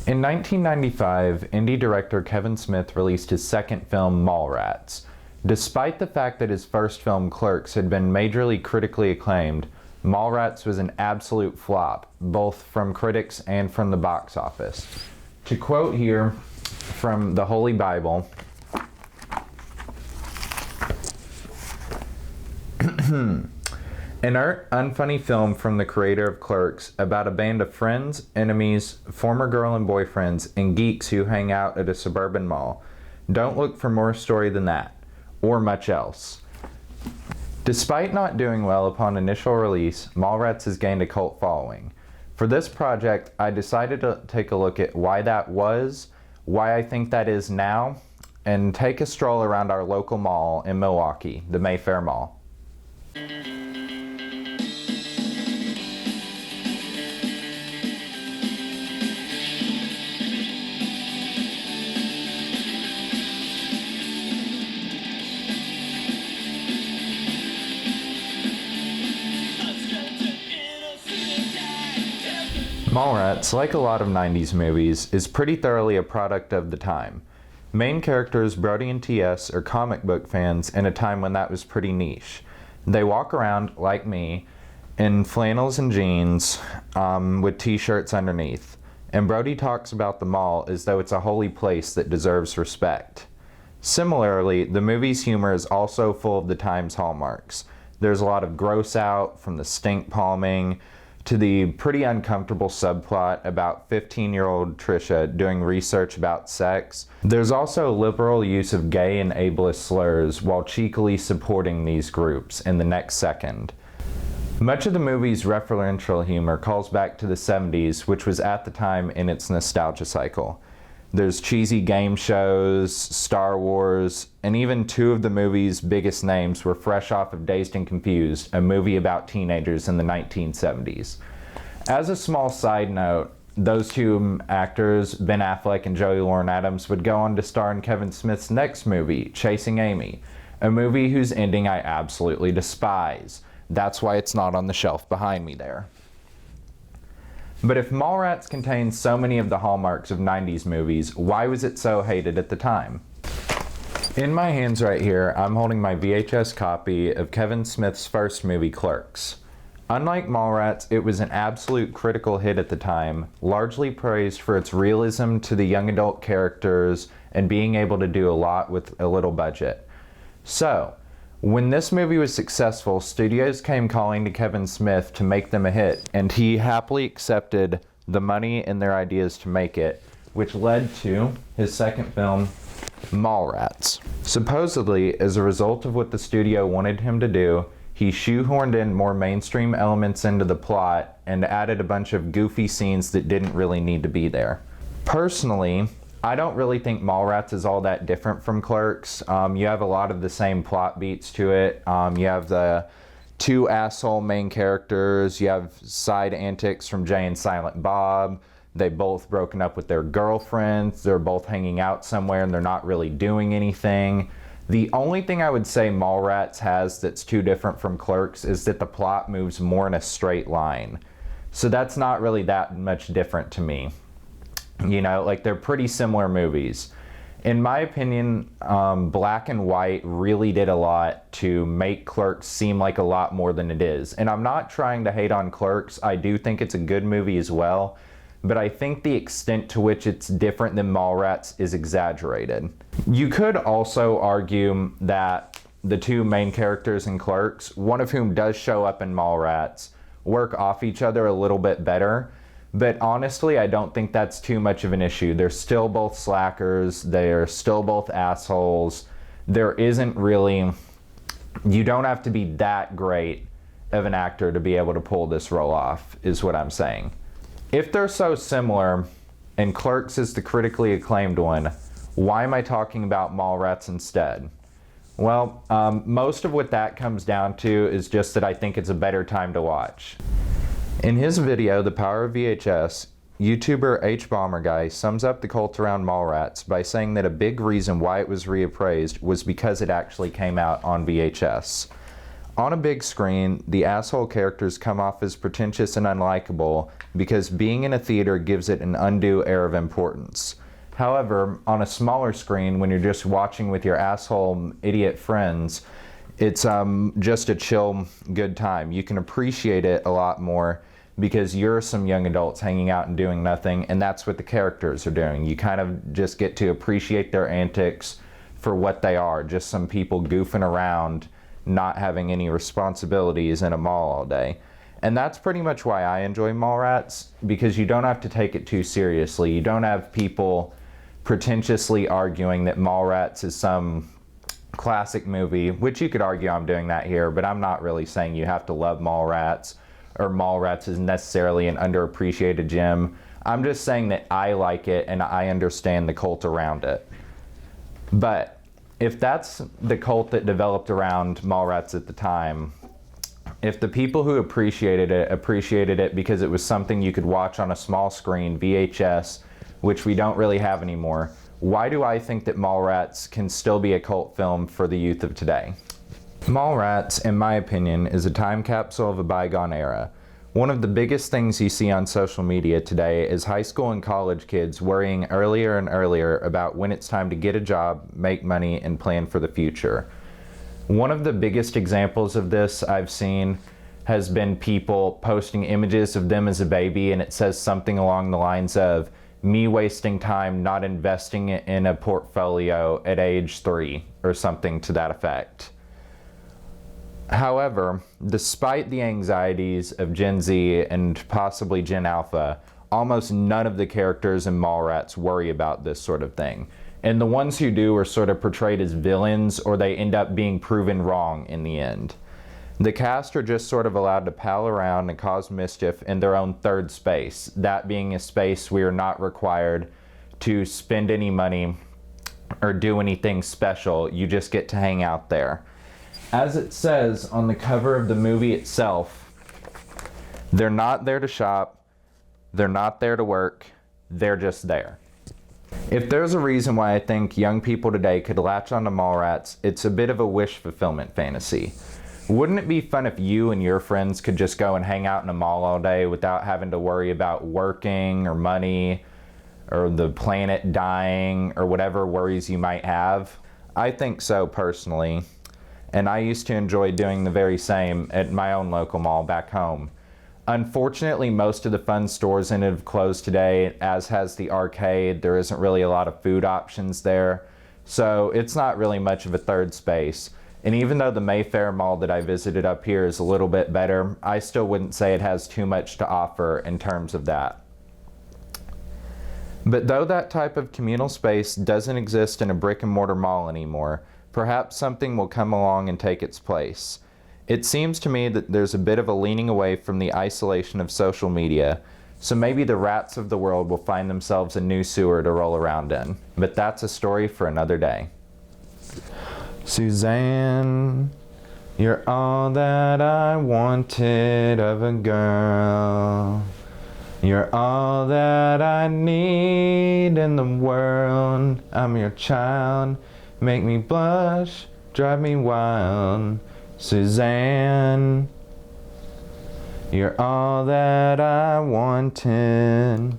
In 1995, indie director Kevin Smith released his second film, Mallrats. Despite the fact that his first film, Clerks, had been majorly critically acclaimed, Mallrats was an absolute flop, both from critics and from the box office. To quote here from the Holy Bible, an unfunny film from the creator of Clerks about a band of friends, enemies, former girl and boyfriends, and geeks who hang out at a suburban mall. Don't look for more story than that, or much else. Despite not doing well upon initial release, Mallrats has gained a cult following. For this project, I decided to take a look at why that was, why I think that is now, and take a stroll around our local mall in Milwaukee, the Mayfair Mall. Mallrats, like a lot of 90s movies, is pretty thoroughly a product of the time. Main characters Brody and TS are comic book fans in a time when that was pretty niche. They walk around, like me, in flannels and jeans with t-shirts underneath. And Brody talks about the mall as though it's a holy place that deserves respect. Similarly, the movie's humor is also full of the time's hallmarks. There's a lot of gross out, from the stink palming to the pretty uncomfortable subplot about 15-year-old Trisha doing research about sex. There's also a liberal use of gay and ableist slurs while cheekily supporting these groups in the next second. Much of the movie's referential humor calls back to the 70s, which was at the time in its nostalgia cycle. There's cheesy game shows, Star Wars, and even two of the movie's biggest names were fresh off of Dazed and Confused, a movie about teenagers in the 1970s. As a small side note, those two actors, Ben Affleck and Joey Lauren Adams, would go on to star in Kevin Smith's next movie, Chasing Amy, a movie whose ending I absolutely despise. That's why it's not on the shelf behind me there. But if Mallrats contains so many of the hallmarks of 90s movies, why was it so hated at the time? In my hands right here, I'm holding my VHS copy of Kevin Smith's first movie, Clerks. Unlike Mallrats, it was an absolute critical hit at the time, largely praised for its realism to the young adult characters and being able to do a lot with a little budget. So, when this movie was successful, studios came calling to Kevin Smith to make them a hit, and he happily accepted the money and their ideas to make it, which led to his second film, Mallrats. Supposedly, as a result of what the studio wanted him to do, he shoehorned in more mainstream elements into the plot and added a bunch of goofy scenes that didn't really need to be there. Personally, I don't really think Mallrats is all that different from Clerks. You have a lot of the same plot beats to it. You have the two asshole main characters. You have side antics from Jay and Silent Bob. They've both broken up with their girlfriends. They're both hanging out somewhere and they're not really doing anything. The only thing I would say Mallrats has that's too different from Clerks is that the plot moves more in a straight line. So that's not really that much different to me. You know, like they're pretty similar movies. In my opinion, Black and White really did a lot to make Clerks seem like a lot more than it is. And I'm not trying to hate on Clerks. I do think it's a good movie as well. But I think the extent to which it's different than Mallrats is exaggerated. You could also argue that the two main characters in Clerks, one of whom does show up in Mallrats, work off each other a little bit better. But honestly, I don't think that's too much of an issue. They're still both slackers. They're still both assholes. There isn't really, you don't have to be that great of an actor to be able to pull this role off, is what I'm saying. If they're so similar, and Clerks is the critically acclaimed one, why am I talking about Mallrats instead? Well, most of what that comes down to is just that I think it's a better time to watch. In his video, The Power of VHS, YouTuber H Bomber Guy sums up the cult around Mallrats by saying that a big reason why it was reappraised was because it actually came out on VHS. On a big screen, the asshole characters come off as pretentious and unlikable because being in a theater gives it an undue air of importance. However, on a smaller screen, when you're just watching with your asshole idiot friends, it's just a chill, good time. You can appreciate it a lot more because you're some young adults hanging out and doing nothing, and that's what the characters are doing. You kind of just get to appreciate their antics for what they are, just some people goofing around, not having any responsibilities in a mall all day. And that's pretty much why I enjoy Mallrats, because you don't have to take it too seriously. You don't have people pretentiously arguing that Mallrats is some classic movie, which you could argue I'm doing that here, but I'm not really saying you have to love Mallrats or Mallrats is necessarily an underappreciated gem. I'm just saying that I like it and I understand the cult around it. But if that's the cult that developed around Mallrats at the time, if the people who appreciated it because it was something you could watch on a small screen, VHS, which we don't really have anymore, why do I think that Mallrats can still be a cult film for the youth of today? Mallrats, in my opinion, is a time capsule of a bygone era. One of the biggest things you see on social media today is high school and college kids worrying earlier and earlier about when it's time to get a job, make money, and plan for the future. One of the biggest examples of this I've seen has been people posting images of them as a baby, and it says something along the lines of, "Me wasting time not investing in a portfolio at age 3, or something to that effect. However, despite the anxieties of Gen Z and possibly Gen Alpha, almost none of the characters in Mallrats worry about this sort of thing. And the ones who do are sort of portrayed as villains, or they end up being proven wrong in the end. The cast are just sort of allowed to pal around and cause mischief in their own third space, that being a space we are not required to spend any money or do anything special. You just get to hang out there. As it says on the cover of the movie itself, they're not there to shop, they're not there to work, they're just there. If there's a reason why I think young people today could latch onto Mallrats, it's a bit of a wish fulfillment fantasy. Wouldn't it be fun if you and your friends could just go and hang out in a mall all day without having to worry about working or money or the planet dying or whatever worries you might have? I think so personally, and I used to enjoy doing the very same at my own local mall back home. Unfortunately, most of the fun stores in it have closed today, as has the arcade. There isn't really a lot of food options there, so it's not really much of a third space. And even though the Mayfair Mall that I visited up here is a little bit better, I still wouldn't say it has too much to offer in terms of that. But though that type of communal space doesn't exist in a brick and mortar mall anymore, perhaps something will come along and take its place. It seems to me that there's a bit of a leaning away from the isolation of social media, so maybe the rats of the world will find themselves a new sewer to roll around in. But that's a story for another day. Suzanne, you're all that I wanted of a girl. You're all that I need in the world. I'm your child. Make me blush, drive me wild. Suzanne, you're all that I wanted.